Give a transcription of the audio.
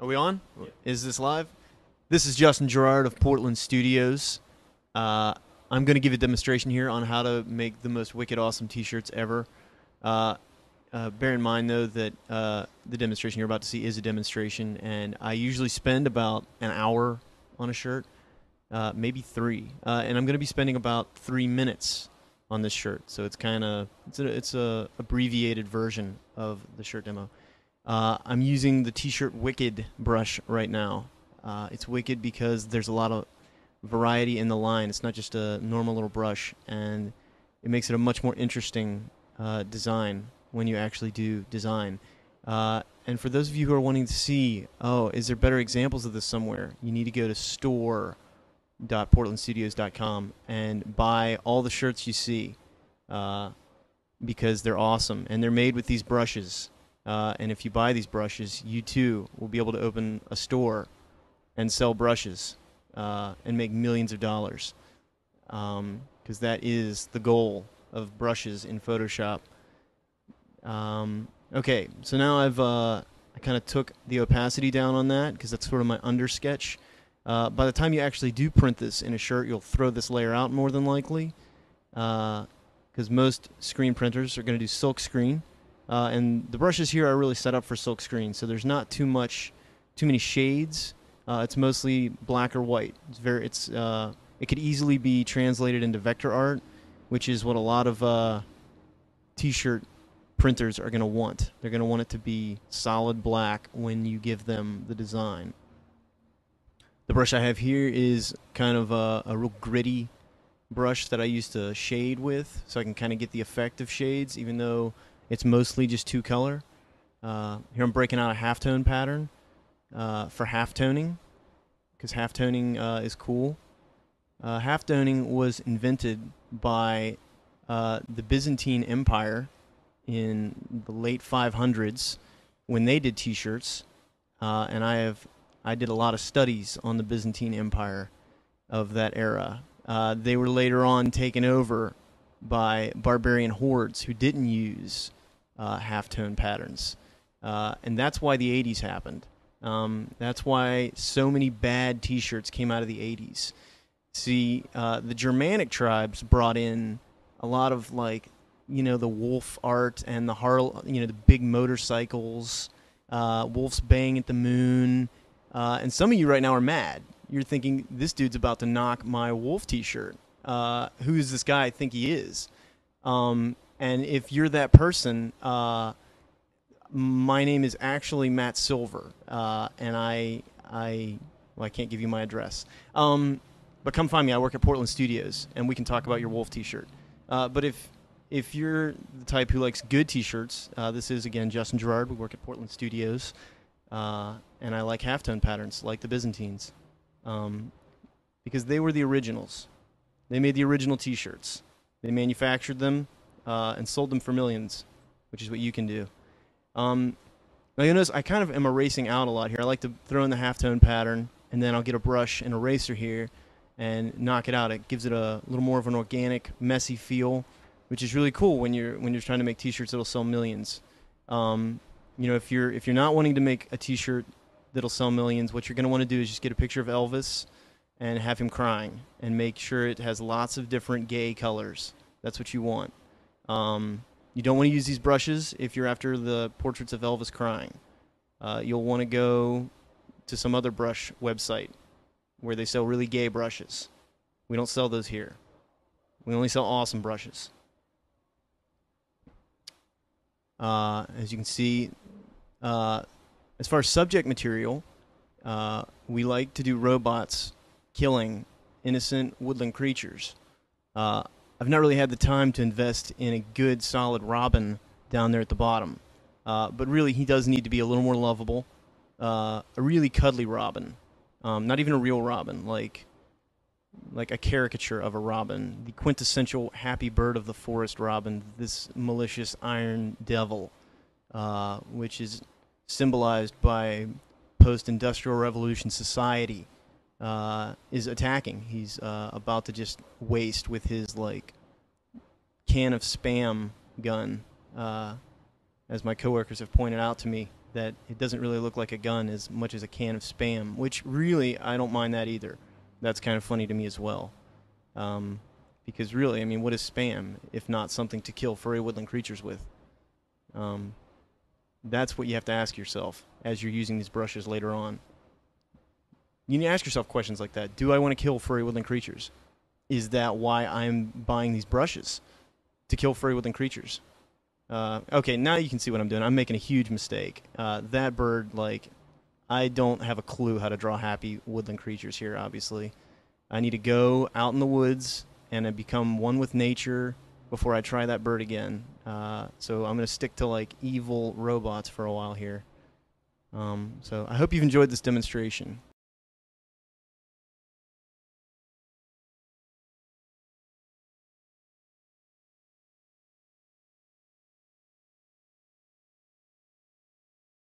Are we on? Is this live? This is Justin Gerard of Portland Studios. I'm going to give a demonstration here on how to make the most wicked awesome t-shirts ever. Bear in mind, though, that the demonstration you're about to see is a demonstration, and I usually spend about an hour on a shirt, maybe three. And I'm going to be spending about 3 minutes on this shirt, so it's kind of it's a abbreviated version of the shirt demo. I'm using the T-shirt Wicked brush right now. It's wicked because there's a lot of variety in the line. It's not just a normal little brush, and it makes it a much more interesting design when you actually do design. And for those of you who are wanting to see, is there better examples of this somewhere? You need to go to store.portlandstudios.com and buy all the shirts you see because they're awesome, and they're made with these brushes. And if you buy these brushes, you too will be able to open a store and sell brushes and make millions of dollars, because that is the goal of brushes in Photoshop. Okay, so now I kind of took the opacity down on that because that's sort of my under sketch. By the time you actually do print this in a shirt, you'll throw this layer out more than likely, because most screen printers are going to do silk screen. And the brushes here are really set up for silk screen, so there's not too many shades. It's mostly black or white. It could easily be translated into vector art, which is what a lot of t-shirt printers are going to want. They're going to want it to be solid black when you give them the design. The brush I have here is kind of a real gritty brush that I use to shade with, so I can kind of get the effect of shades, even though it's mostly just two color. Here I'm breaking out a halftone pattern for halftoning, because halftoning is cool. Halftoning was invented by the Byzantine Empire in the late 500s when they did t-shirts, and I did a lot of studies on the Byzantine Empire of that era. They were later on taken over by barbarian hordes who didn't use halftone patterns, and that's why the 80s happened. That's why so many bad t-shirts came out of the 80s. See, the Germanic tribes brought in a lot of, like, the wolf art and the big motorcycles, wolves baying at the moon, and some of you right now are mad. You're thinking, this dude's about to knock my wolf t-shirt. Who is this guy I think he is? And if you're that person, my name is actually Matt Silver, and I can't give you my address. But come find me. I work at Portland Studios, and we can talk about your wolf t-shirt. But if you're the type who likes good t-shirts, this is, again, Justin Gerard. We work at Portland Studios, and I like halftone patterns, like the Byzantines, because they were the originals. They made the original t-shirts. They manufactured them and sold them for millions, which is what you can do. Now you'll notice I kind of am erasing out a lot here. I like to throw in the halftone pattern, and then I'll get a brush and eraser here and knock it out. It gives it a little more of an organic, messy feel, which is really cool when you're trying to make t-shirts that'll sell millions. If you're not wanting to make a t-shirt that'll sell millions, what you're going to want to do is just get a picture of Elvis and have him crying, and make sure it has lots of different gay colors. That's what you want. You don't want to use these brushes if you're after the portraits of Elvis crying. You'll want to go to some other brush website where they sell really gay brushes. We don't sell those here. We only sell awesome brushes. As you can see, as far as subject material, we like to do robots killing innocent woodland creatures. I've not really had the time to invest in a good, solid robin down there at the bottom. But really, he does need to be a little more lovable. A really cuddly robin. Not even a real robin, like a caricature of a robin. The quintessential happy bird of the forest robin, this malicious iron devil, which is symbolized by post-industrial revolution society, is attacking. He's about to just waste with his, can of Spam gun, as my coworkers have pointed out to me that it doesn't really look like a gun as much as a can of Spam, which really, I don't mind that either. That's kind of funny to me as well. Because really, I mean, what is Spam if not something to kill furry woodland creatures with? That's what you have to ask yourself as you're using these brushes later on. You need to ask yourself questions like that. Do I want to kill furry woodland creatures? Is that why I'm buying these brushes? To kill furry woodland creatures? Okay, now you can see what I'm doing. I'm making a huge mistake. That bird, like, I don't have a clue how to draw happy woodland creatures here, obviously. I need to go out in the woods and become one with nature before I try that bird again. So I'm going to stick to, like, evil robots for a while here. So I hope you've enjoyed this demonstration.